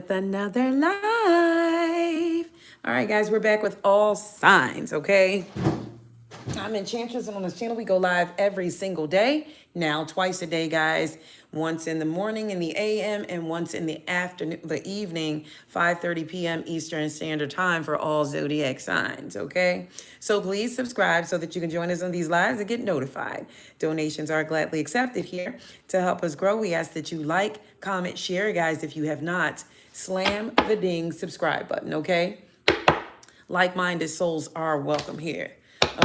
with another live. All right, guys, we're back with all signs, okay? I'm Enchantress, and on this channel, we go live every single day. Now, twice a day, guys. Once in the morning in the AM and once in the afternoon, the evening, 5:30 p.m. Eastern Standard Time for all zodiac signs, okay? So please subscribe so that you can join us on these lives and get notified. Donations are gladly accepted here. To help us grow, we ask that you like, comment, share, guys. If you have not, slam the ding subscribe button, okay? Like-minded souls are welcome here,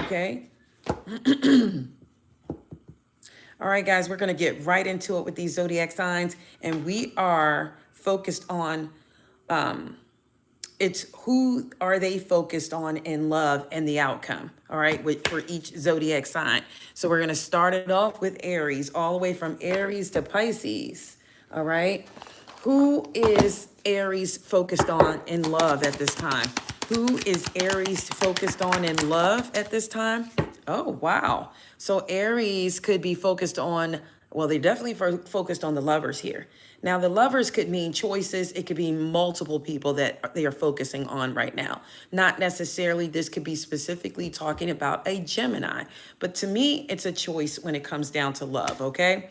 okay? All right, guys, we're going to get right into it with these zodiac signs, and we are focused on it's who are they focused on in love and the outcome, all right, for each zodiac sign. So we're going to start it off with Aries, all the way from Aries to Pisces, all right? Who is Aries focused on in love at this time? Who is Aries focused on in love at this time? Oh, wow. So Aries could be focused on, well, they're definitely focused on the lovers here. Now, the lovers could mean choices. It could be multiple people that they are focusing on right now. Not necessarily, this could be specifically talking about a Gemini. But to me, it's a choice when it comes down to love, okay?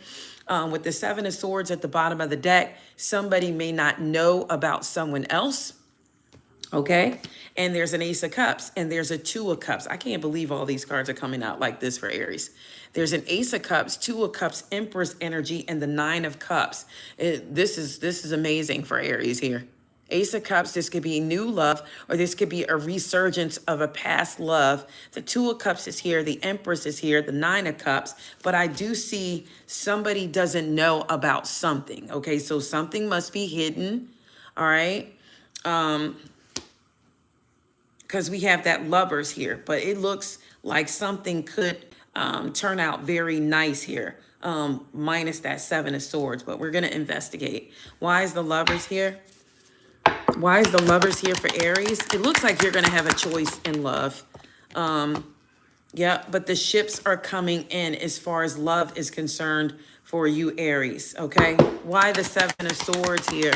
With the Seven of Swords at the bottom of the deck, somebody may not know about someone else. Okay, and there's an Ace of Cups and there's a Two of Cups. I can't believe all these cards are coming out like this for Aries. There's an Ace of Cups, Two of Cups, Empress energy, and the Nine of Cups. This is amazing for Aries here. Ace of Cups, this could be new love, or this could be a resurgence of a past love. The Two of Cups is here, the Empress is here, the Nine of Cups, but I do see somebody doesn't know about something, okay? So something must be hidden, all right? Because we have that lovers here, but it looks like something could turn out very nice here, minus that Seven of Swords, but we're going to investigate. Why is the lovers here? Why is the lovers here for Aries? It looks like you're going to have a choice in love. Yeah, but the ships are coming in as far as love is concerned for you, Aries, okay? Why the Seven of Swords here?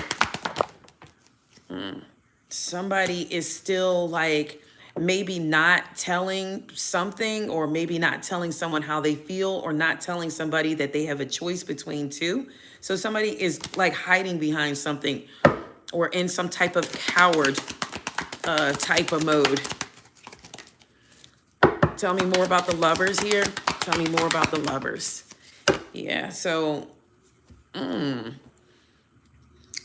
Somebody is still like maybe not telling something, or maybe not telling someone how they feel, or not telling somebody that they have a choice between two. So somebody is like hiding behind something, or in some type of coward type of mode. Tell me more about the lovers here. Tell me more about the lovers. Yeah, so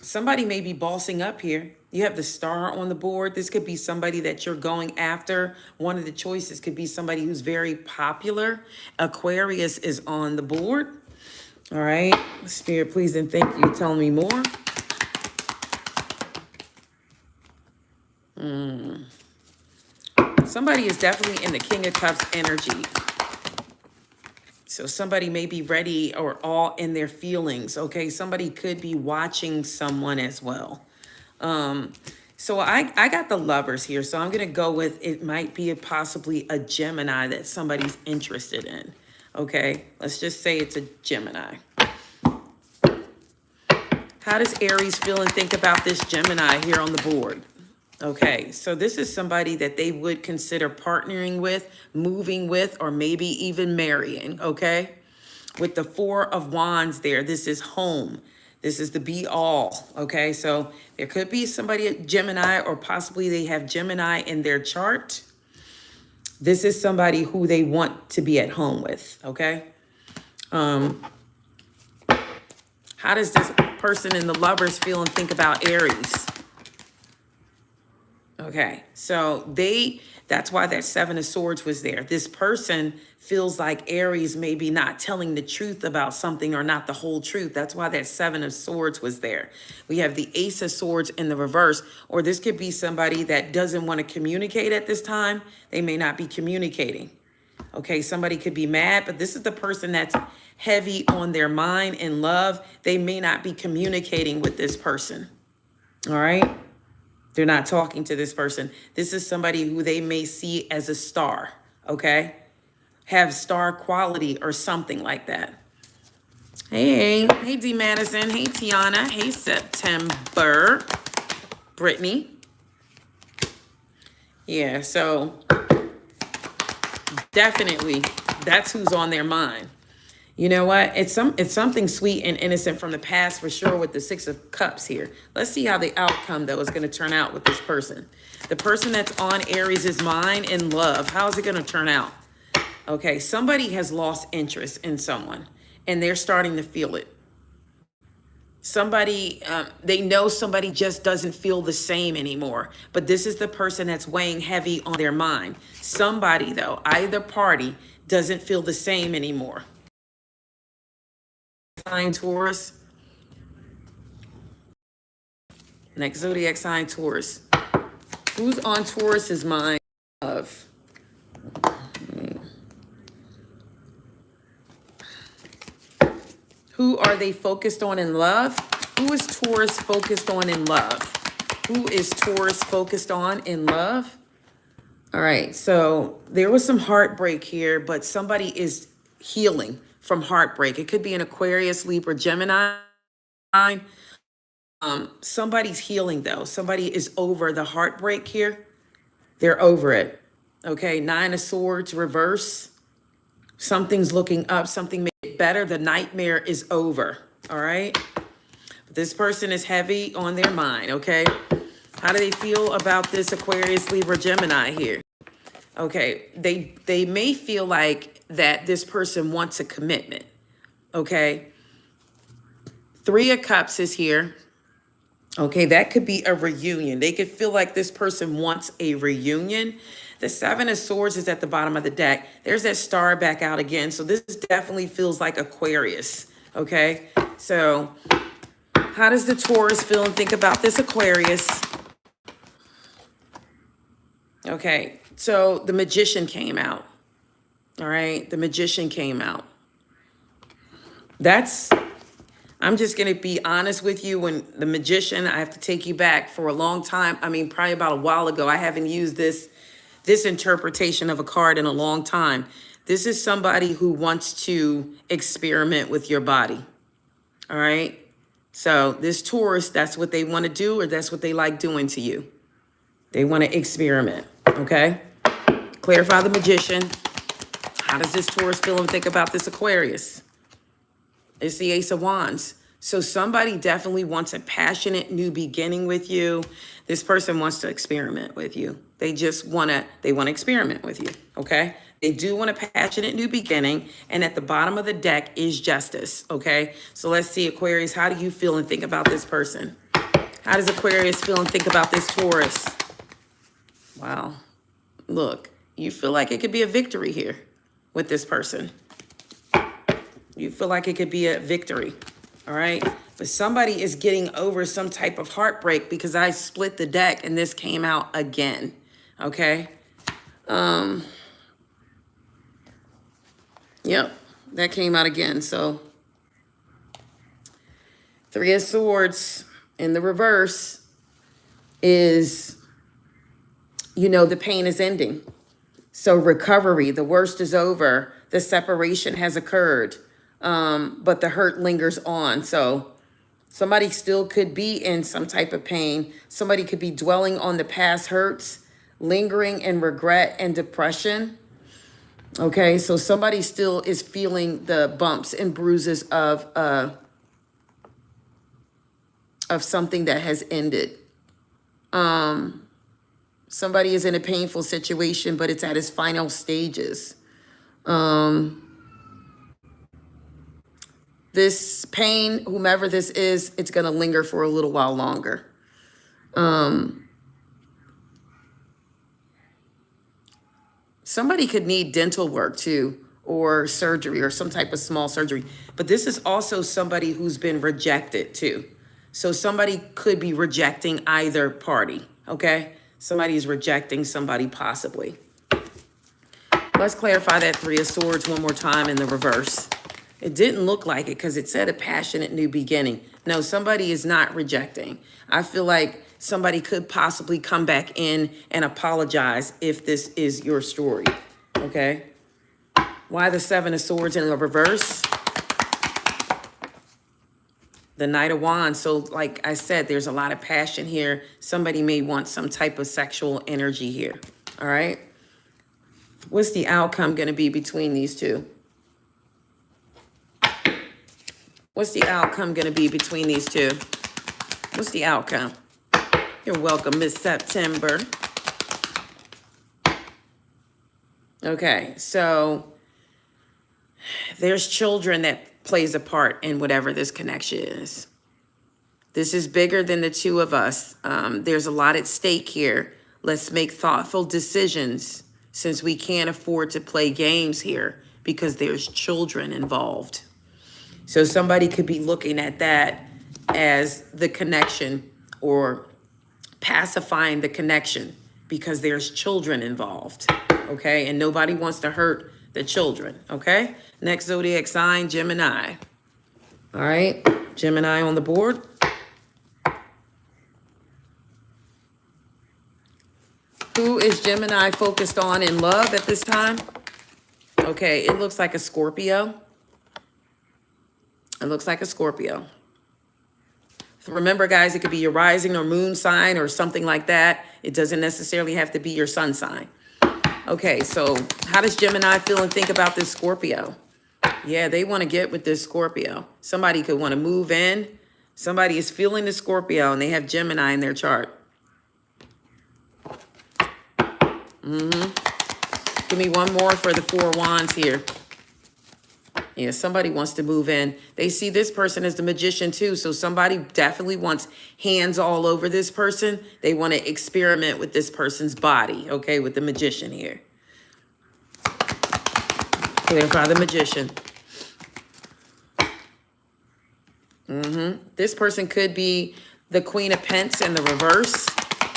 somebody may be bossing up here. You have the Star on the board. This could be somebody that you're going after. One of the choices could be somebody who's very popular. Aquarius is on the board. All right. Spirit, please and thank you. Tell me more. Somebody is definitely in the King of Cups energy. So somebody may be ready or all in their feelings, okay? Somebody could be watching someone as well. So I got the lovers here, so I'm going to go with it might be possibly a Gemini that somebody's interested in, okay? Let's just say it's a Gemini. How does Aries feel and think about this Gemini here on the board? Okay, so this is somebody that they would consider partnering with, moving with, or maybe even marrying, okay? With the Four of Wands there, this is home. This is the be-all, okay? So there could be somebody at Gemini, or possibly they have Gemini in their chart. This is somebody who they want to be at home with, okay? How does this person in the lovers feel and think about Aries? Okay, so that's why that Seven of Swords was there. This person feels like Aries may be not telling the truth about something, or not the whole truth. That's why that Seven of Swords was there. We have the Ace of Swords in the reverse, or this could be somebody that doesn't want to communicate at this time. They may not be communicating. Okay, somebody could be mad, but this is the person that's heavy on their mind and love. They may not be communicating with this person. All right. They're not talking to this person. This is somebody who they may see as a star, okay? Have star quality or something like that. Hey D. Madison. Hey, Tiana. Hey, September. Brittany. Yeah, so definitely that's who's on their mind. You know what? It's something sweet and innocent from the past for sure with the Six of Cups here. Let's see how the outcome, though, is going to turn out with this person. The person that's on Aries' mind in love. How is it going to turn out? Okay, somebody has lost interest in someone, and they're starting to feel it. Somebody, they know somebody just doesn't feel the same anymore. But this is the person that's weighing heavy on their mind. Somebody, though, either party, doesn't feel the same anymore. Sign Taurus. Next zodiac sign, Taurus. Who's on Taurus's mind of? Who are they focused on in love? Who is Taurus focused on in love? Who is Taurus focused on in love? All right, so there was some heartbreak here, but somebody is healing from heartbreak. It could be an Aquarius, Libra, Gemini. Somebody's healing, though. Somebody is over the heartbreak here. They're over it. Okay, Nine of Swords, reverse. Something's looking up. Something made it better. The nightmare is over. All right. This person is heavy on their mind. Okay. How do they feel about this Aquarius, Libra, Gemini here? Okay. They may feel like that this person wants a commitment. Okay. Three of Cups is here. Okay. That could be a reunion. They could feel like this person wants a reunion. The Seven of Swords is at the bottom of the deck. There's that star back out again. So this definitely feels like Aquarius. Okay. So how does the Taurus feel and think about this Aquarius? Okay. So the Magician came out. All right. The Magician came out. I'm just going to be honest with you. When the Magician, I have to take you back for a long time. I mean, probably about a while ago. I haven't used this interpretation of a card in a long time. This is somebody who wants to experiment with your body. All right. So this Taurus, that's what they want to do, or that's what they like doing to you. They want to experiment. Okay. Clarify the Magician. How does this Taurus feel and think about this Aquarius? It's the Ace of Wands. So somebody definitely wants a passionate new beginning with you. This person wants to experiment with you. They want to experiment with you, okay? They do want a passionate new beginning, and at the bottom of the deck is Justice, okay? So let's see, Aquarius, how do you feel and think about this person? How does Aquarius feel and think about this Taurus? Wow. Look, you feel like it could be a victory here with this person. You feel like it could be a victory, all right? But somebody is getting over some type of heartbreak because I split the deck and this came out again, okay? Yep, that came out again. So Three of Swords in the reverse is, the pain is ending. So recovery, the worst is over. The separation has occurred. But the hurt lingers on. So somebody still could be in some type of pain. Somebody could be dwelling on the past hurts, lingering in regret and depression. Okay, so somebody still is feeling the bumps and bruises of something that has ended. Somebody is in a painful situation, but it's at its final stages. This pain, whomever this is, it's going to linger for a little while longer. Somebody could need dental work too, or surgery, or some type of small surgery. But this is also somebody who's been rejected too. So somebody could be rejecting either party, okay? Somebody's rejecting somebody possibly. Let's clarify that Three of Swords one more time in the reverse. It didn't look like it because it said a passionate new beginning. No, somebody is not rejecting. I feel like somebody could possibly come back in and apologize if this is your story, okay? Why the Seven of Swords in the reverse? The Knight of Wands. So like I said, there's a lot of passion here. Somebody may want some type of sexual energy here. All right. What's the outcome going to be between these two? What's the outcome going to be between these two? What's the outcome? You're welcome, Miss September. Okay, so there's children that plays a part in whatever this connection is. This is bigger than the two of us. There's a lot at stake here. Let's make thoughtful decisions since we can't afford to play games here because there's children involved. So somebody could be looking at that as the connection or pacifying the connection because there's children involved, okay? And nobody wants to hurt the children, okay? Next zodiac sign, Gemini. All right, Gemini on the board. Who is Gemini focused on in love at this time? Okay, it looks like a Scorpio. It looks like a Scorpio. Remember, guys, it could be your rising or moon sign or something like that. It doesn't necessarily have to be your sun sign. Okay, so how does Gemini feel and think about this Scorpio? Yeah, they want to get with this Scorpio. Somebody could want to move in. Somebody is feeling the Scorpio and they have Gemini in their chart. Give me one more for the Four of Wands here. Yeah, somebody wants to move in. They see this person as the magician too. So somebody definitely wants hands all over this person. They want to experiment with this person's body, okay, with the magician here. Clarify the magician. This person could be the Queen of Pentacles in the reverse.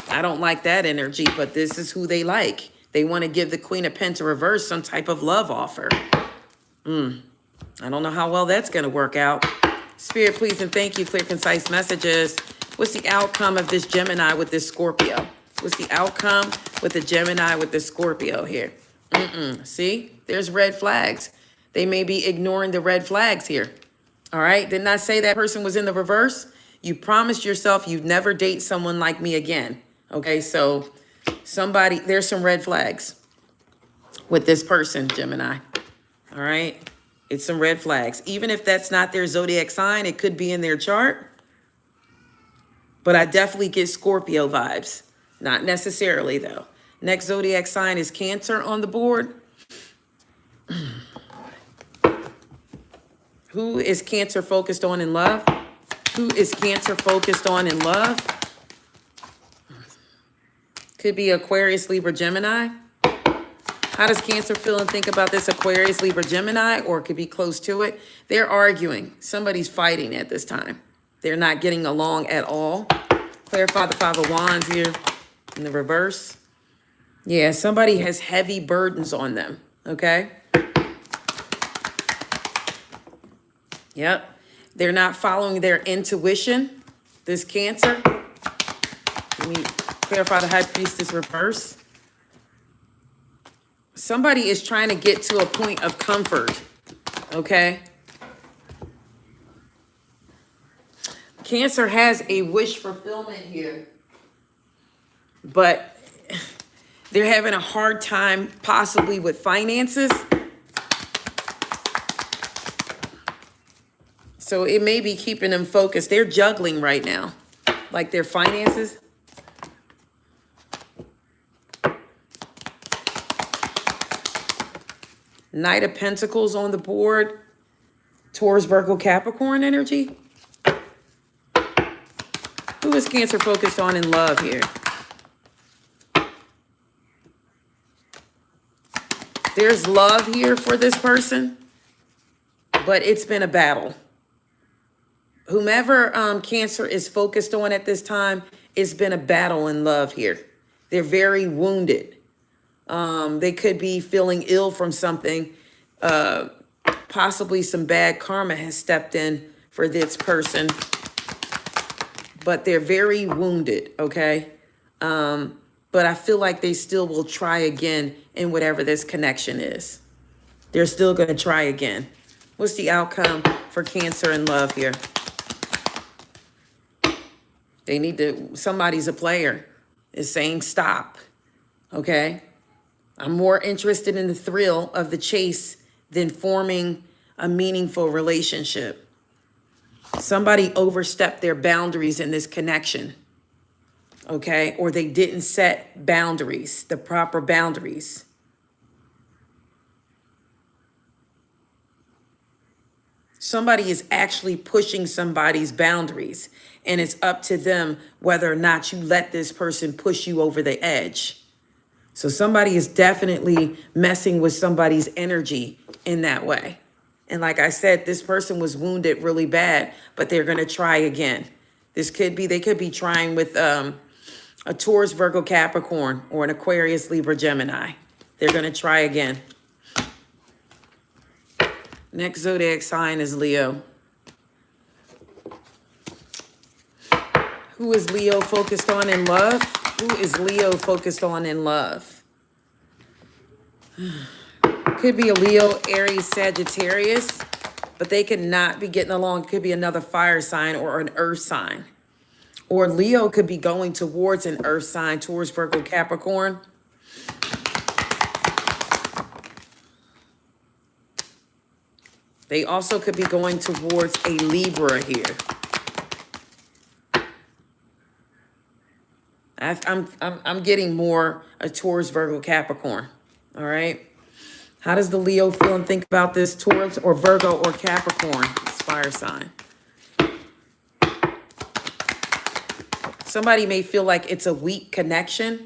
I don't like that energy, but this is who they like. They want to give the Queen of Pentacles reverse some type of love offer. I don't know how well that's going to work out. Spirit, please and thank you. Clear, concise messages. What's the outcome of this Gemini with this Scorpio? What's the outcome with the Gemini with the Scorpio here? See, there's red flags. They may be ignoring the red flags here. All right. Didn't I say that person was in the reverse? You promised yourself you'd never date someone like me again. Okay. So somebody, there's some red flags with this person, Gemini. All right. It's some red flags. Even if that's not their zodiac sign, it could be in their chart. But I definitely get Scorpio vibes. Not necessarily, though. Next zodiac sign is Cancer on the board. Who is Cancer focused on in love? Who is Cancer focused on in love? Could be Aquarius, Libra, Gemini. How does Cancer feel and think about this Aquarius, Libra, Gemini, or it could be close to it? They're arguing. Somebody's fighting at this time. They're not getting along at all. Clarify the Five of Wands here in the reverse. Yeah, somebody has heavy burdens on them, okay? Yep. They're not following their intuition, this Cancer. Let me clarify the High Priestess reverse. Somebody is trying to get to a point of comfort, okay? Cancer has a wish fulfillment here, but they're having a hard time possibly with finances. So it may be keeping them focused. They're juggling right now, like their finances. Knight of Pentacles on the board. Taurus, Virgo, Capricorn energy. Who is Cancer focused on in love here? There's love here for this person, but it's been a battle. Whomever Cancer is focused on at this time, it's been a battle in love here. They're very wounded. They could be feeling ill from something. Possibly some bad karma has stepped in for this person. But they're very wounded, okay? But I feel like they still will try again in whatever this connection is. They're still going to try again. What's the outcome for Cancer in love here? They need to, somebody's a player, is saying stop, okay? I'm more interested in the thrill of the chase than forming a meaningful relationship. Somebody overstepped their boundaries in this connection, okay? Or they didn't set boundaries, the proper boundaries. Somebody is actually pushing somebody's boundaries, and it's up to them whether or not you let this person push you over the edge. So somebody is definitely messing with somebody's energy in that way. And like I said, this person was wounded really bad, but they're going to try again. This could be, they could be trying with a Taurus, Virgo, Capricorn, or an Aquarius, Libra, Gemini. They're going to try again. Next zodiac sign is Leo. Who is Leo focused on in love? Who is Leo focused on in love? Could be a Leo, Aries, Sagittarius, but they could not be getting along. Could be another fire sign or an earth sign. Or Leo could be going towards an earth sign, towards Virgo, Capricorn. They also could be going towards a Libra here. I'm getting more a Taurus, Virgo, Capricorn. All right. How does the Leo feel and think about this Taurus or Virgo or Capricorn? It's fire sign. Somebody may feel like it's a weak connection,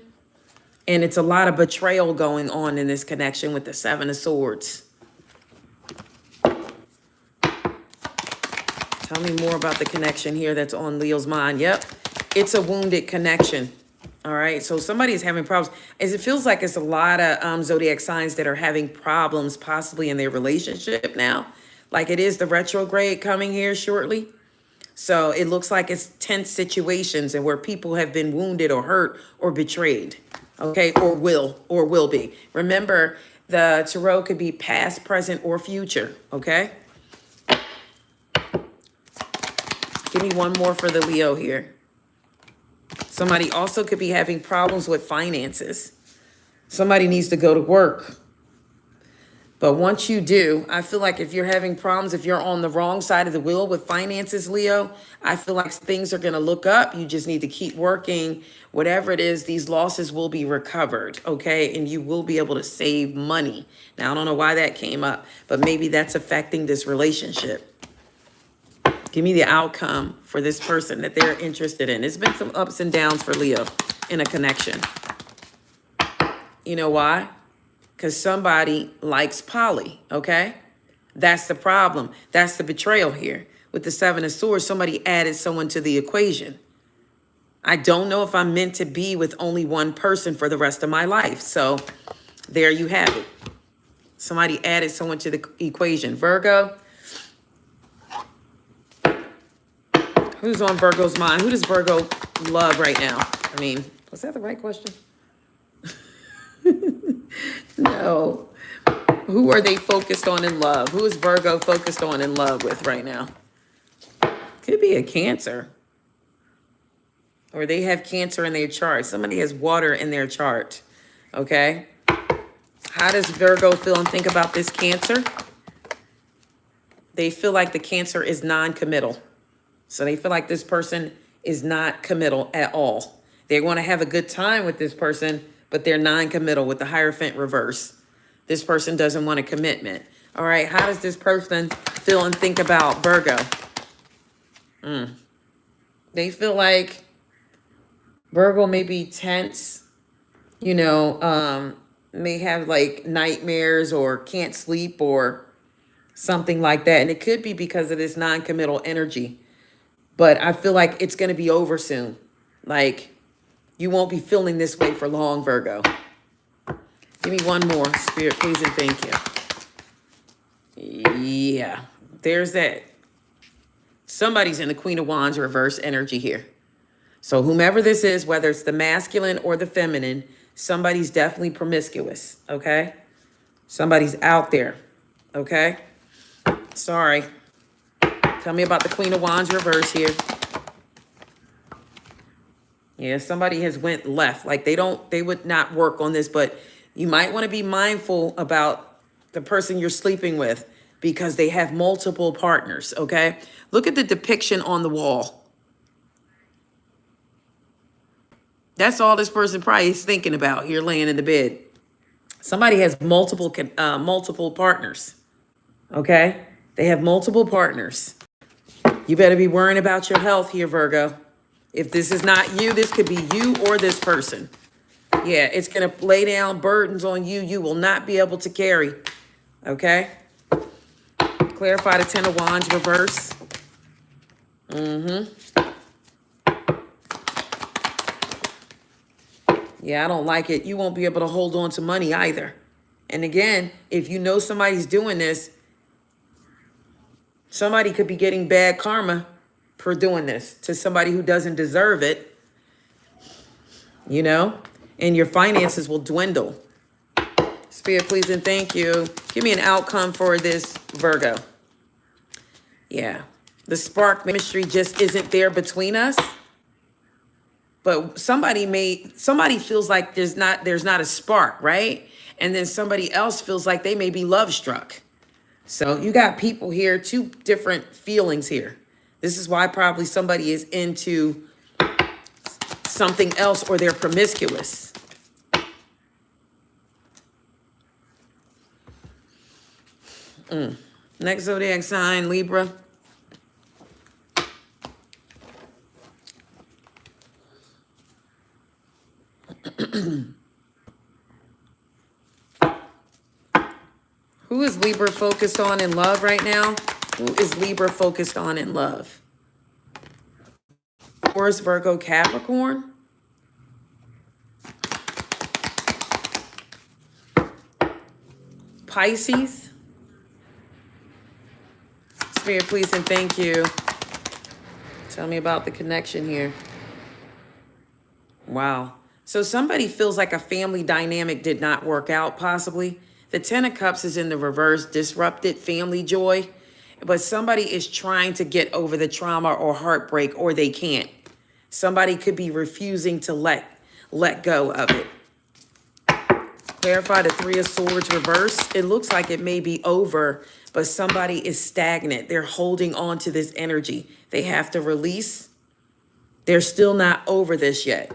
and it's a lot of betrayal going on in this connection with the Seven of Swords. Tell me more about the connection here that's on Leo's mind. Yep, it's a wounded connection. All right, so somebody is having problems. As it feels like it's a lot of zodiac signs that are having problems possibly in their relationship now. Like it is the retrograde coming here shortly. So it looks like it's tense situations and where people have been wounded or hurt or betrayed. Okay, or will be. Remember, the tarot could be past, present, or future. Okay. Give me one more for the Leo here. Somebody also could be having problems with finances. Somebody needs to go to work. But once you do, I feel like if you're having problems, if you're on the wrong side of the wheel with finances, Leo, I feel like things are going to look up. You just need to keep working. Whatever it is, these losses will be recovered, okay? And you will be able to save money. Now, I don't know why that came up, but maybe that's affecting this relationship. Give me the outcome for this person that they're interested in. There's been some ups and downs for Leo in a connection. You know why? Because somebody likes poly, okay? That's the problem. That's the betrayal here. With the Seven of Swords, somebody added someone to the equation. I don't know if I'm meant to be with only one person for the rest of my life. So there you have it. Somebody added someone to the equation. Virgo. Who's on Virgo's mind? Who does Virgo love right now? I mean, was that the right question? No. Who are they focused on in love? Who is Virgo focused on in love with right now? Could be a Cancer. Or they have Cancer in their chart. Somebody has water in their chart. Okay. How does Virgo feel and think about this Cancer? They feel like the Cancer is non-committal. So they feel like this person is not committal at all. They want to have a good time with this person, but they're non-committal with the Hierophant reverse. This person doesn't want a commitment. All right, how does this person feel and think about Virgo? They feel like Virgo may be tense, you know, may have like nightmares or can't sleep or something like that. And it could be because of this non-committal energy. But I feel like it's going to be over soon. Like, you won't be feeling this way for long, Virgo. Give me one more, Spirit, please and thank you. Yeah, there's that. Somebody's in the Queen of Wands reverse energy here. So whomever this is, whether it's the masculine or the feminine, somebody's definitely promiscuous, okay? Somebody's out there, okay? Sorry. Tell me about the Queen of Wands reverse here. Yeah, somebody has went left. Like they would not work on this, but you might want to be mindful about the person you're sleeping with because they have multiple partners, okay? Look at the depiction on the wall. That's all this person probably is thinking about here laying in the bed. Somebody has multiple partners, okay? They have multiple partners. You better be worrying about your health here, Virgo. If this is not you, this could be you or this person. Yeah, it's going to lay down burdens on you you will not be able to carry. Okay? Clarify the Ten of Wands reverse. Yeah, I don't like it. You won't be able to hold on to money either. And again, if you know somebody's doing this, somebody could be getting bad karma for doing this to somebody who doesn't deserve it, you know, and your finances will dwindle. Spirit, please and thank you. Give me an outcome for this Virgo. Yeah, the spark chemistry just isn't there between us. But somebody feels like there's not a spark, right? And then somebody else feels like they may be love struck. So you got people here, two different feelings here. This is why probably somebody is into something else or they're promiscuous. Next zodiac sign, Libra. Who is Libra focused on in love right now? Who is Libra focused on in love? Taurus, Virgo, Capricorn. Pisces. Spirit, please and thank you. Tell me about the connection here. Wow. So somebody feels like a family dynamic did not work out, possibly. The Ten of Cups is in the reverse, disrupted family joy. But somebody is trying to get over the trauma or heartbreak, or they can't. Somebody could be refusing to let go of it. Clarify the Three of Swords reverse. It looks like it may be over, but somebody is stagnant. They're holding on to this energy. They have to release. They're still not over this yet.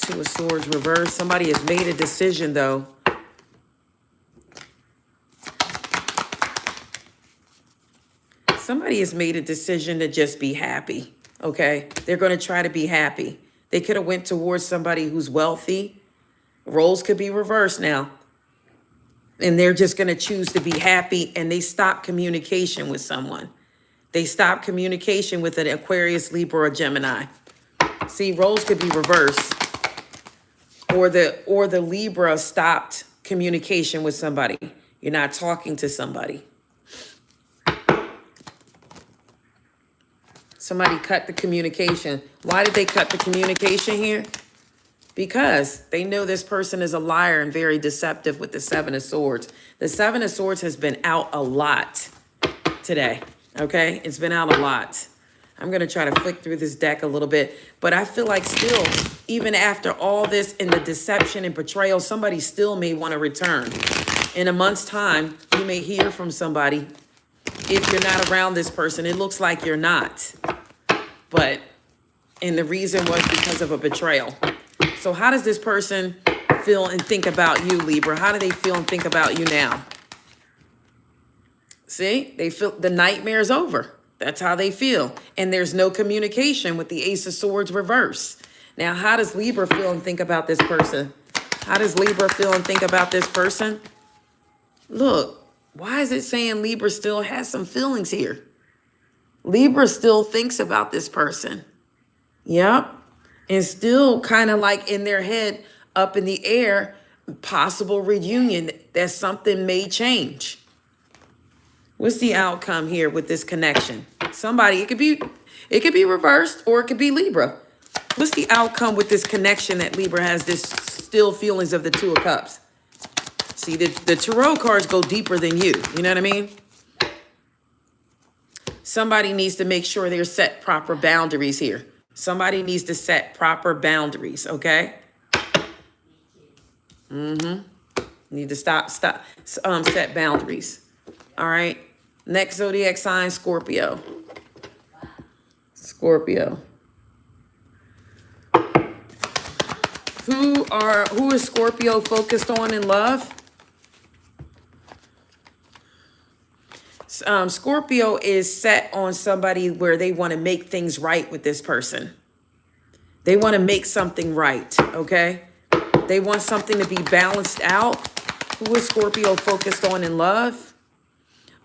Two of Swords reverse. Somebody has made a decision, though. Somebody has made a decision to just be happy, okay? They're going to try to be happy. They could have went towards somebody who's wealthy. Roles could be reversed now. And they're just going to choose to be happy, and they stop communication with someone. They stop communication with an Aquarius, Libra, or Gemini. See, roles could be reversed. Or the Libra stopped communication with somebody. You're not talking to somebody. Somebody cut the communication. Why did they cut the communication here? Because they know this person is a liar and very deceptive with the Seven of Swords. The Seven of Swords has been out a lot today, okay? It's been out a lot. I'm going to try to flick through this deck a little bit, but I feel like still, even after all this and the deception and betrayal, somebody still may want to return. In a month's time, you may hear from somebody. If you're not around this person, it looks like you're not. And the reason was because of a betrayal. So how does this person feel and think about you, Libra? How do they feel and think about you now? See, they feel the nightmare's over. That's how they feel. And there's no communication with the Ace of Swords reverse. Now, how does Libra feel and think about this person? How does Libra feel and think about this person? Look, why is it saying Libra still has some feelings here? Libra still thinks about this person. Yep. And still kind of like in their head, up in the air, possible reunion, that something may change. What's the outcome here with this connection? Somebody, it could be reversed, or it could be Libra. What's the outcome with this connection that Libra has this still feelings of the Two of Cups? See, the tarot cards go deeper than you. You know what I mean? Somebody needs to make sure they're set proper boundaries here. Somebody needs to set proper boundaries, okay? Need to set boundaries. All right. Next zodiac sign, Scorpio. Scorpio. Who is Scorpio focused on in love? Scorpio is set on somebody where they want to make things right with this person. They want to make something right, okay? They want something to be balanced out. Who is Scorpio focused on in love?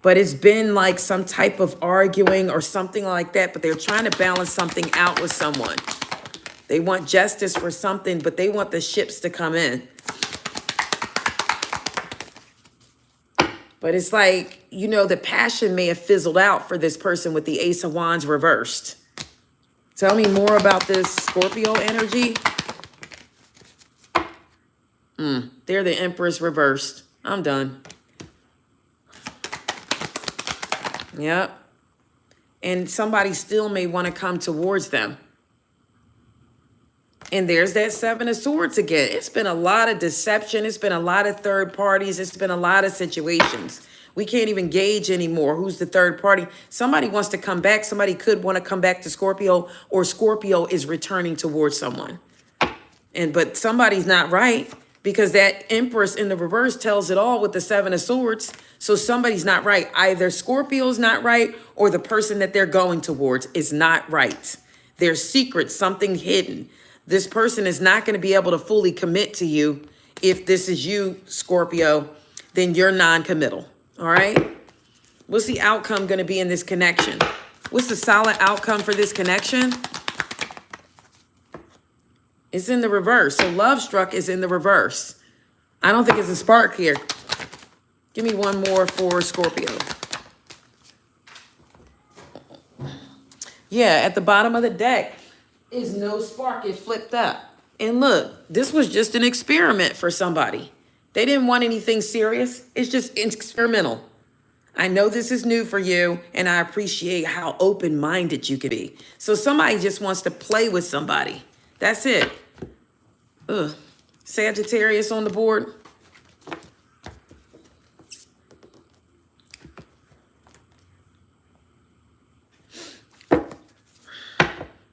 But it's been like some type of arguing or something like that, but they're trying to balance something out with someone. They want justice for something, but they want the ships to come in. But it's like, you know, the passion may have fizzled out for this person with the Ace of Wands reversed. Tell me more about this Scorpio energy. They're the Empress reversed. I'm done. Yep. And somebody still may want to come towards them. And there's that Seven of Swords again. It's been a lot of deception. It's been a lot of third parties. It's been a lot of situations. We can't even gauge anymore who's the third party. Somebody wants to come back. Somebody could want to come back to Scorpio, or Scorpio is returning towards someone. But somebody's not right, because that Empress in the reverse tells it all with the Seven of Swords. So somebody's not right. Either Scorpio's not right, or the person that they're going towards is not right. There's secrets, something hidden. This person is not going to be able to fully commit to you. If this is you, Scorpio, then you're non-committal. All right. What's the outcome going to be in this connection? What's the solid outcome for this connection? It's in the reverse. So love struck is in the reverse. I don't think it's a spark here. Give me one more for Scorpio. Yeah, at the bottom of the deck is no spark. It flipped up. And look, this was just an experiment for somebody. They didn't want anything serious. It's just experimental. I know this is new for you, and I appreciate how open-minded you can be. So somebody just wants to play with somebody. That's it. Ugh. Sagittarius on the board.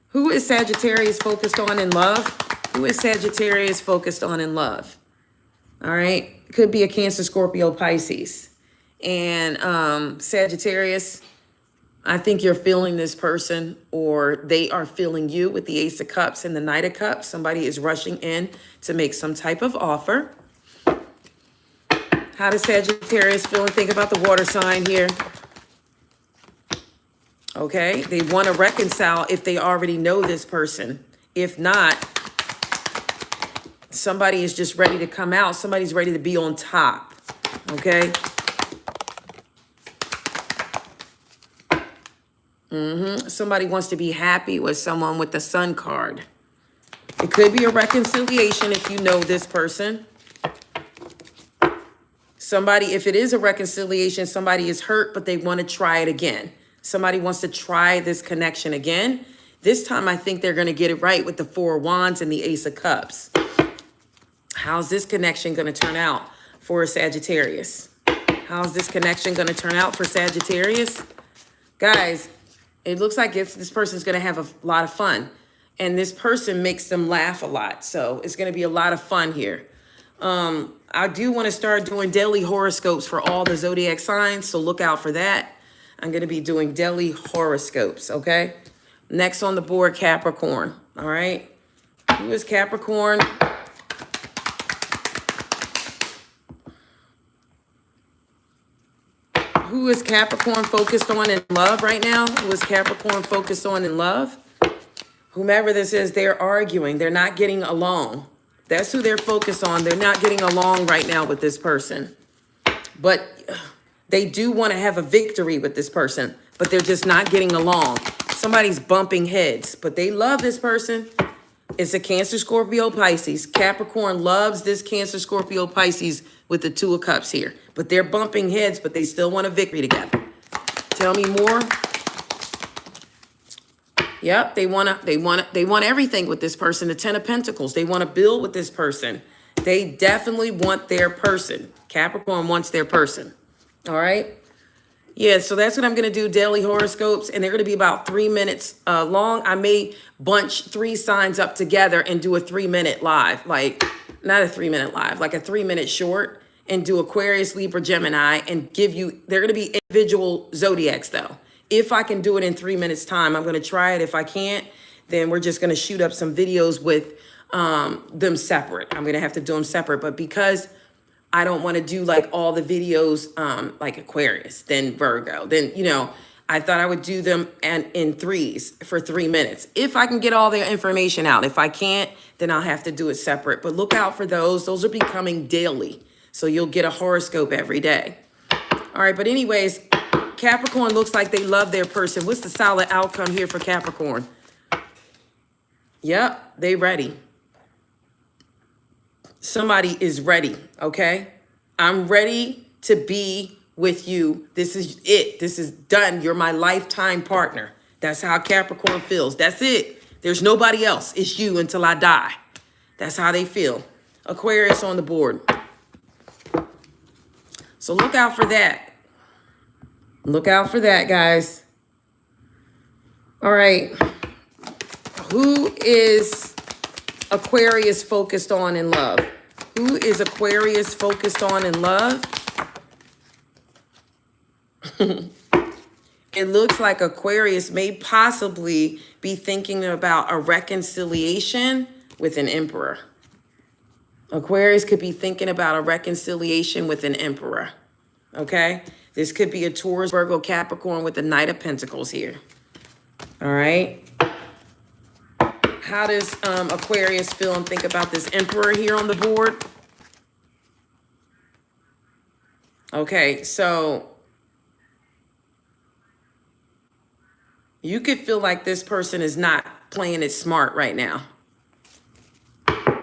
Who is Sagittarius focused on in love? Who is Sagittarius focused on in love? All right. Could be a Cancer, Scorpio, Pisces. And Sagittarius, I think you're feeling this person, or they are feeling you with the Ace of Cups and the Knight of Cups. Somebody is rushing in to make some type of offer. How does Sagittarius feel? And think about the water sign here. Okay, they want to reconcile if they already know this person. If not, somebody is just ready to come out. Somebody's ready to be on top. Okay. Somebody wants to be happy with someone with the Sun card. It could be a reconciliation if you know this person. Somebody, if it is a reconciliation, somebody is hurt, but they want to try it again. Somebody wants to try this connection again. This time, I think they're going to get it right with the Four of Wands and the Ace of Cups. How's this connection going to turn out for Sagittarius? How's this connection going to turn out for Sagittarius? Guys, it looks like this person's going to have a lot of fun. And this person makes them laugh a lot. So it's going to be a lot of fun here. I do want to start doing daily horoscopes for all the zodiac signs. So look out for that. I'm going to be doing daily horoscopes, okay? Next on the board, Capricorn, all right? Who is Capricorn? Who is Capricorn focused on in love right now? Who is Capricorn focused on in love? Whomever this is, they're arguing. They're not getting along. That's who they're focused on. They're not getting along right now with this person. But they do want to have a victory with this person, but they're just not getting along. Somebody's bumping heads, but they love this person. It's a Cancer, Scorpio, Pisces. Capricorn loves this Cancer, Scorpio, Pisces with the Two of Cups here. But they're bumping heads, but they still want a victory together. Tell me more. Yep, they want everything with this person. The Ten of Pentacles. They want to build with this person. They definitely want their person. Capricorn wants their person. All right. Yeah, so that's what I'm going to do, daily horoscopes, and they're going to be about 3 minutes long. I may bunch 3 signs up together and do a 3-minute live, like not a 3-minute live, like a 3-minute short, and do Aquarius, Libra, Gemini, and give you, they're going to be individual zodiacs though. If I can do it in 3 minutes time, I'm going to try it. If I can't, then we're just going to shoot up some videos with them separate. I'm going to have to do them separate, but because I don't want to do like all the videos like Aquarius, then Virgo, then, you know, I thought I would do them and in threes for 3 minutes. If I can get all their information out. If I can't, then I'll have to do it separate. But look out for those. Those are becoming daily. So you'll get a horoscope every day. All right. But anyways, Capricorn looks like they love their person. What's the solid outcome here for Capricorn? Yep, they ready. Somebody is ready, okay? I'm ready to be with you. This is it. This is done. You're my lifetime partner. That's how Capricorn feels. That's it. There's nobody else. It's you until I die. That's how they feel. Aquarius on the board. So look out for that. Look out for that, guys. All right. Who is Aquarius focused on in love? Who is Aquarius focused on in love? It looks like Aquarius may possibly be thinking about a reconciliation with an emperor. Aquarius could be thinking about a reconciliation with an emperor. Okay? This could be a Taurus, Virgo, Capricorn with the Knight of Pentacles here. All right? How does Aquarius feel and think about this emperor here on the board? Okay, so you could feel like this person is not playing it smart right now.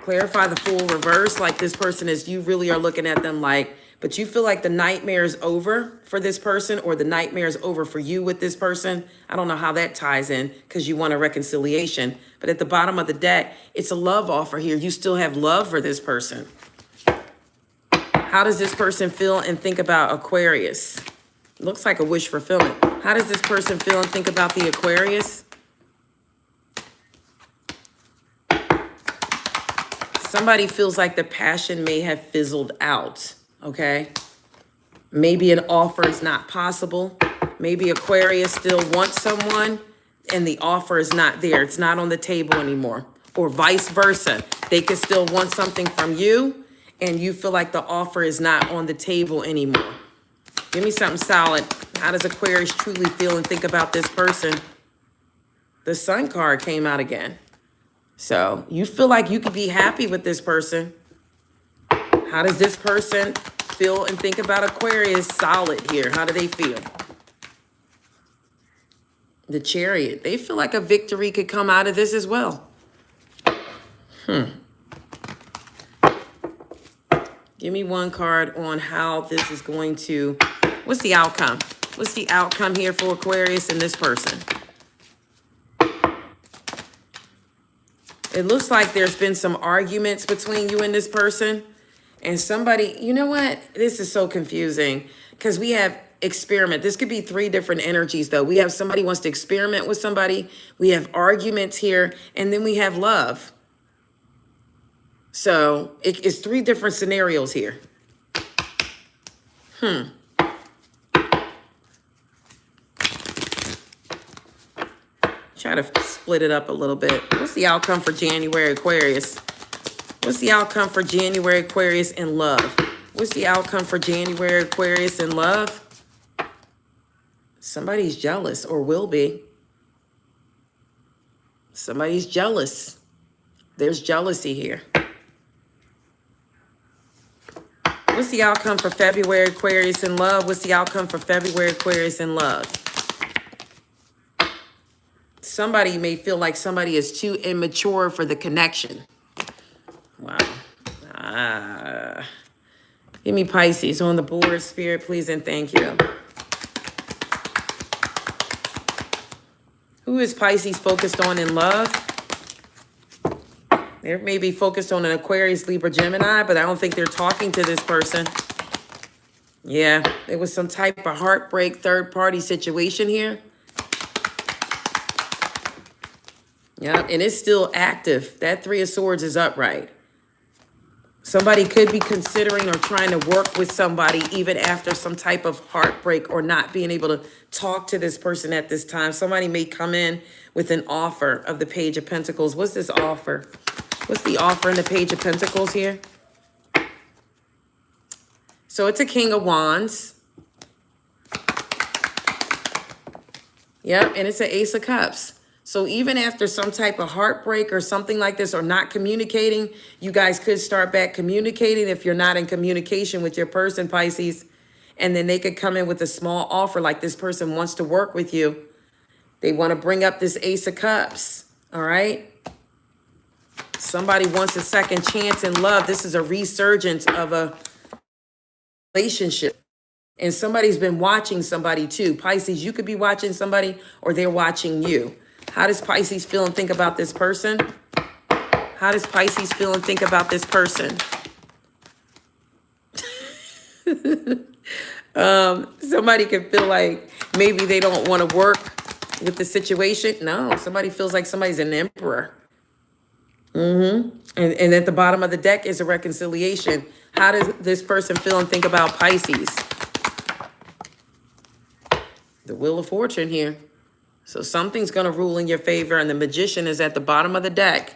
Clarify the Fool reverse, like this person is, you really are looking at them like, but you feel like the nightmare is over for this person, or the nightmare is over for you with this person. I don't know how that ties in because you want a reconciliation. But at the bottom of the deck, it's a love offer here. You still have love for this person. How does this person feel and think about Aquarius? Looks like a wish fulfillment. How does this person feel and think about the Aquarius? Somebody feels like the passion may have fizzled out. Okay, maybe an offer is not possible. Maybe Aquarius still wants someone and the offer is not there. It's not on the table anymore, or vice versa. They could still want something from you and you feel like the offer is not on the table anymore. Give me something solid. How does Aquarius truly feel and think about this person? The Sun card came out again. So you feel like you could be happy with this person. How does this person feel and think about Aquarius? Solid here. How do they feel? The Chariot. They feel like a victory could come out of this as well. Give me one card on how this is going to... What's the outcome? What's the outcome here for Aquarius and this person? It looks like there's been some arguments between you and this person. And somebody, you know what? This is so confusing because we have experiment. This could be 3 different energies though. We have somebody wants to experiment with somebody. We have arguments here. And then we have love. So it's 3 different scenarios here. Try to split it up a little bit. What's the outcome for January Aquarius? What's the outcome for January Aquarius in love? What's the outcome for January Aquarius in love? Somebody's jealous or will be. Somebody's jealous. There's jealousy here. What's the outcome for February Aquarius in love? What's the outcome for February Aquarius in love? Somebody may feel like somebody is too immature for the connection. Wow. Give me Pisces on the board. Spirit, please and thank you. Who Who is Pisces focused on in love? They may be focused on an Aquarius, Libra, Gemini, but I don't think they're talking to this person. Yeah, there was some type of heartbreak, third-party situation here. Yeah, and it's still active. That Three of Swords is upright. Somebody could be considering or trying to work with somebody even after some type of heartbreak or not being able to talk to this person at this time. Somebody may come in with an offer of the Page of Pentacles. What's this offer? What's the offer in the Page of Pentacles here? So it's a King of Wands. Yep, and it's an Ace of Cups. So even after some type of heartbreak or something like this, or not communicating, you guys could start back communicating if you're not in communication with your person, Pisces. And then they could come in with a small offer, like this person wants to work with you. They want to bring up this Ace of Cups, all right? Somebody wants a second chance in love. This is a resurgence of a relationship. And somebody's been watching somebody too. Pisces, you could be watching somebody or they're watching you. How does Pisces feel and think about this person? How does Pisces feel and think about this person? Somebody could feel like maybe they don't want to work with the situation. No, somebody feels like somebody's an emperor. And at the bottom of the deck is a reconciliation. How does this person feel and think about Pisces? The Wheel of Fortune here. So something's going to rule in your favor, and the Magician is at the bottom of the deck.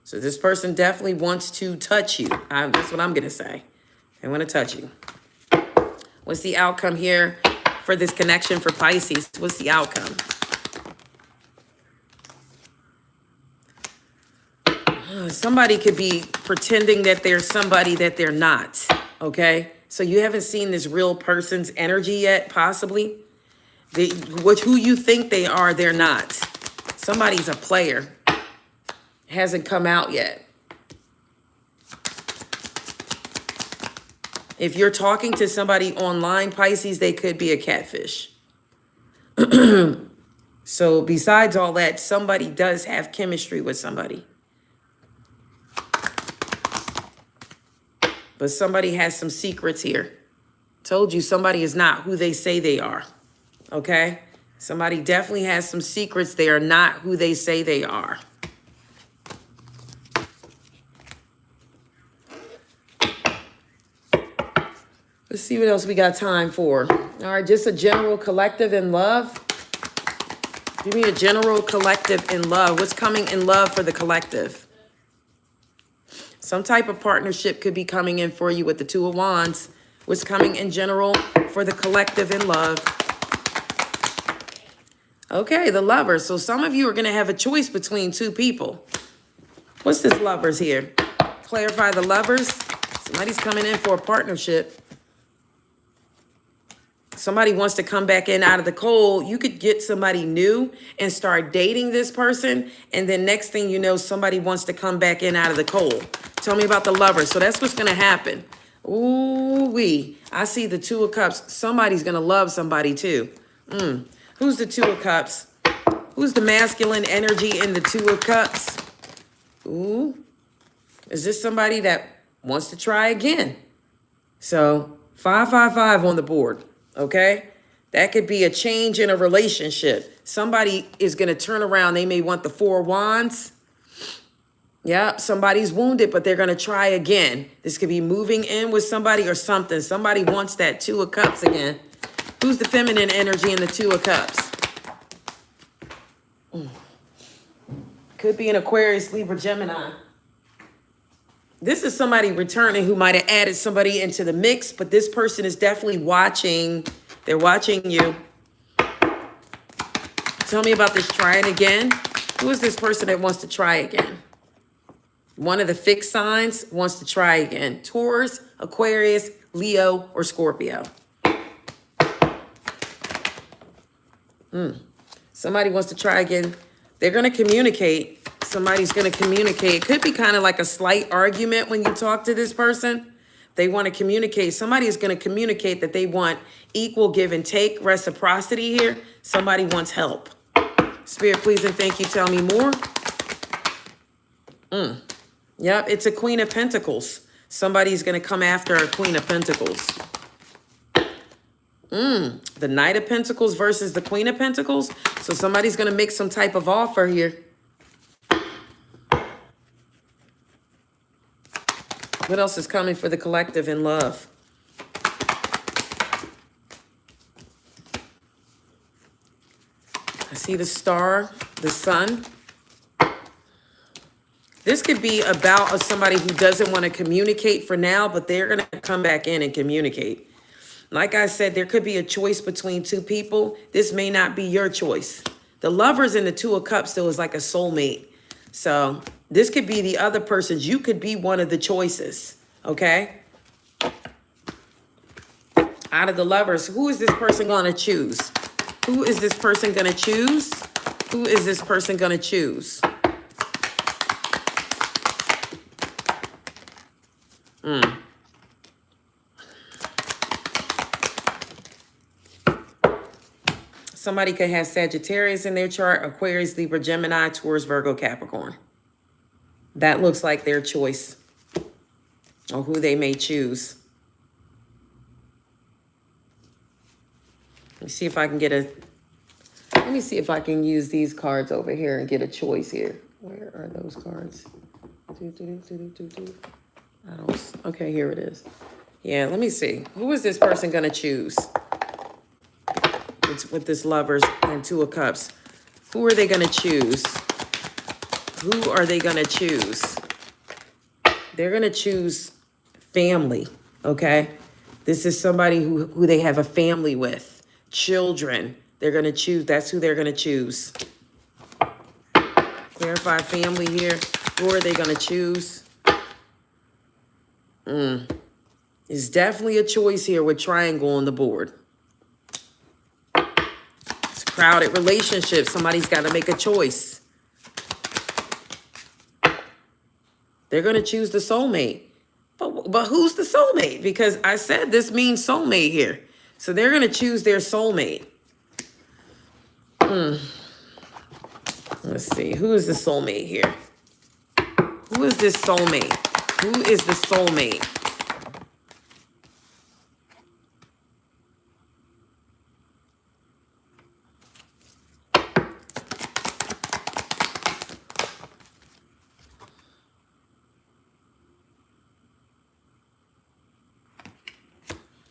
So this person definitely wants to touch you. That's what I'm going to say. They want to touch you. What's the outcome here for this connection for Pisces? What's the outcome? Somebody could be pretending that they're somebody that they're not, okay? So you haven't seen this real person's energy yet, possibly. Who you think they are, they're not. Somebody's a player. Hasn't come out yet. If you're talking to somebody online, Pisces, they could be a catfish. So besides all that, somebody does have chemistry with somebody. But somebody has some secrets here. Told you somebody is not who they say they are. Okay? Somebody definitely has some secrets. They are not who they say they are. Let's see what else we got time for. All right, just a general collective in love. Give me a general collective in love. What's coming in love for the collective? Some type of partnership could be coming in for you with the Two of Wands. What's coming in general for the collective in love? Okay, the Lovers. So some of you are going to have a choice between two people. What's this Lovers here? Clarify the Lovers. Somebody's coming in for a partnership. Somebody wants to come back in out of the cold. You could get somebody new and start dating this person. And then next thing you know, somebody wants to come back in out of the cold. Tell me about the Lovers. So that's what's going to happen. Ooh-wee. I see the Two of Cups. Somebody's going to love somebody too. Who's the Two of Cups? Who's the masculine energy in the Two of Cups? Ooh. Is this somebody that wants to try again? So 555 on the board. Okay? That could be a change in a relationship. Somebody is going to turn around. They may want the Four of Wands. Yeah, somebody's wounded, but they're going to try again. This could be moving in with somebody or something. Somebody wants that Two of Cups again. Who's the feminine energy in the Two of Cups? Could be an Aquarius, Libra, Gemini. This is somebody returning who might have added somebody into the mix, but this person is definitely watching. They're watching you. Tell me about this trying again. Who is this person that wants to try again? One of the fixed signs wants to try again. Taurus, Aquarius, Leo, or Scorpio. Somebody wants to try again. They're going to communicate. Somebody's going to communicate. It could be kind of like a slight argument when you talk to this person. They want to communicate. Somebody is going to communicate that they want equal give and take, reciprocity here. Somebody wants help. Spirit, please and thank you. Tell me more. Yep, it's a Queen of Pentacles. Somebody's going to come after a Queen of Pentacles. The Knight of Pentacles versus the Queen of Pentacles. So somebody's going to make some type of offer here. What else is coming for the collective in love? I see the star, the sun. This could be about somebody who doesn't want to communicate for now, but they're going to come back in and communicate. Like I said, there could be a choice between two people. This may not be your choice. The Lovers and the Two of Cups still is like a soulmate. So this could be the other person's. You could be one of the choices, okay? Out of the Lovers, who is this person going to choose? Who is this person going to choose? Who is this person going to choose? Somebody could have Sagittarius in their chart, Aquarius, Libra, Gemini, Taurus, Virgo, Capricorn. That looks like their choice or who they may choose. Let me see if I can get a... Let me see if I can use these cards over here and get a choice here. Where are those cards? I don't... Okay, here it is. Yeah, let me see. Who is this person going to choose? It's with this Lovers and Two of Cups. Who are they going to choose? Who are they going to choose? They're going to choose family, okay? This is somebody who they have a family with. Children. They're going to choose. That's who they're going to choose. Clarify family here. Who are they going to choose? It's definitely a choice here with triangle on the board. It's a crowded relationship. Somebody's got to make a choice. They're going to choose the soulmate. But who's the soulmate? Because I said this means soulmate here. So they're going to choose their soulmate. Let's see. Who is the soulmate here? Who is this soulmate? Who is the soulmate?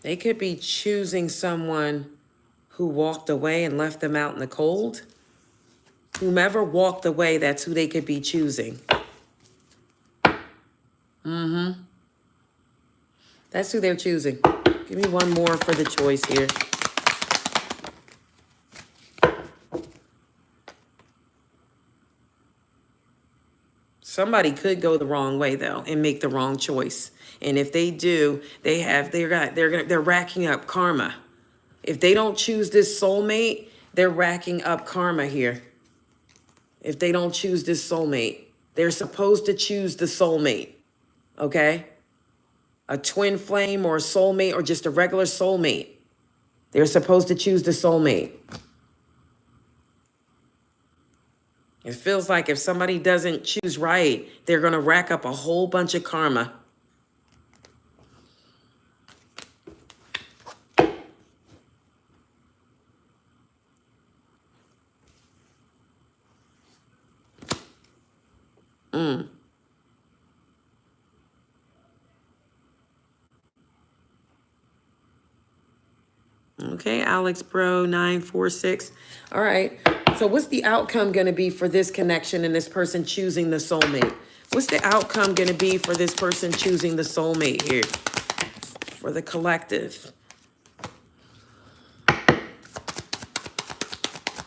They could be choosing someone who walked away and left them out in the cold. Whomever walked away, that's who they could be choosing. That's who they're choosing. Give me one more for the choice here. Somebody could go the wrong way though and make the wrong choice. And if they do, they're racking up karma. If they don't choose this soulmate, they're racking up karma here. If they don't choose this soulmate, they're supposed to choose the soulmate. Okay? A twin flame or a soulmate or just a regular soulmate. They're supposed to choose the soulmate. It feels like if somebody doesn't choose right, they're going to rack up a whole bunch of karma. Okay, Alex Bro 946. All right. So what's the outcome going to be for this connection and this person choosing the soulmate? What's the outcome going to be for this person choosing the soulmate here? For the collective.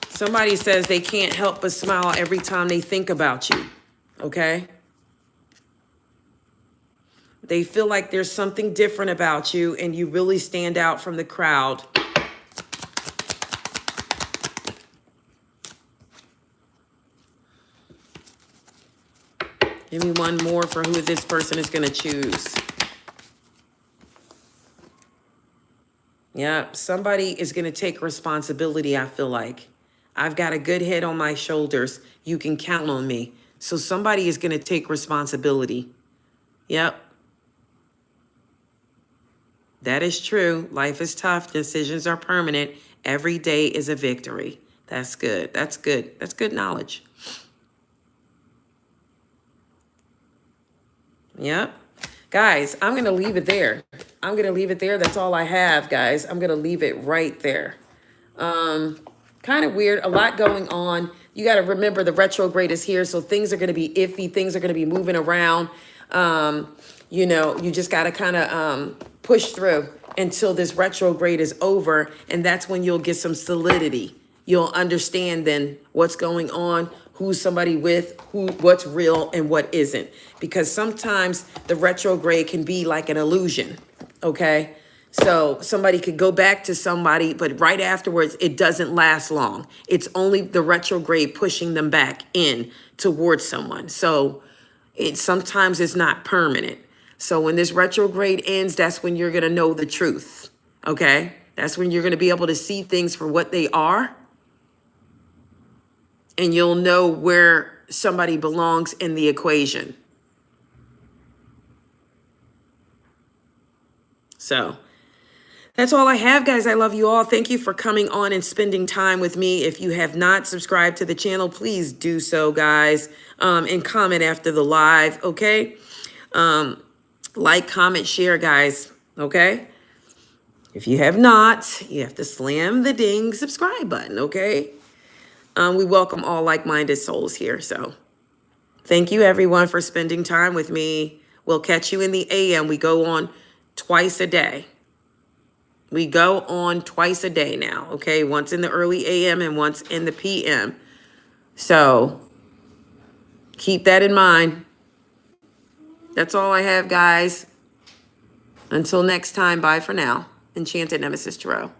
Somebody says they can't help but smile every time they think about you. Okay? They feel like there's something different about you and you really stand out from the crowd. Give me one more for who this person is going to choose. Yeah, somebody is going to take responsibility, I feel like. I've got a good head on my shoulders. You can count on me. So somebody is going to take responsibility. Yep. That is true. Life is tough. Decisions are permanent. Every day is a victory. That's good. That's good. That's good knowledge. Yep. Guys, I'm going to leave it there. I'm going to leave it there. That's all I have, guys. I'm going to leave it right there. Kind of weird. A lot going on. You got to remember the retrograde is here. So things are going to be iffy. Things are going to be moving around. You know, you just got to kind of push through until this retrograde is over. And that's when you'll get some solidity. You'll understand then what's going on, who's somebody with, what's real and what isn't. Because sometimes the retrograde can be like an illusion, okay? So somebody could go back to somebody, but right afterwards, it doesn't last long. It's only the retrograde pushing them back in towards someone. So sometimes it's not permanent. So when this retrograde ends, that's when you're going to know the truth, okay? That's when you're going to be able to see things for what they are. And you'll know where somebody belongs in the equation. So that's all I have, guys. I love you all. Thank you for coming on and spending time with me. If you have not subscribed to the channel, please do so, guys. And comment after the live, okay? Like, comment, share, guys, okay? If you have not, you have to slam the ding subscribe button, okay? We welcome all like-minded souls here. So thank you, everyone, for spending time with me. We'll catch you in the AM. We go on twice a day. We go on twice a day now, okay? Once in the early AM and once in the PM. So keep that in mind. That's all I have, guys. Until next time, bye for now. Enchanted Nemesis Tarot.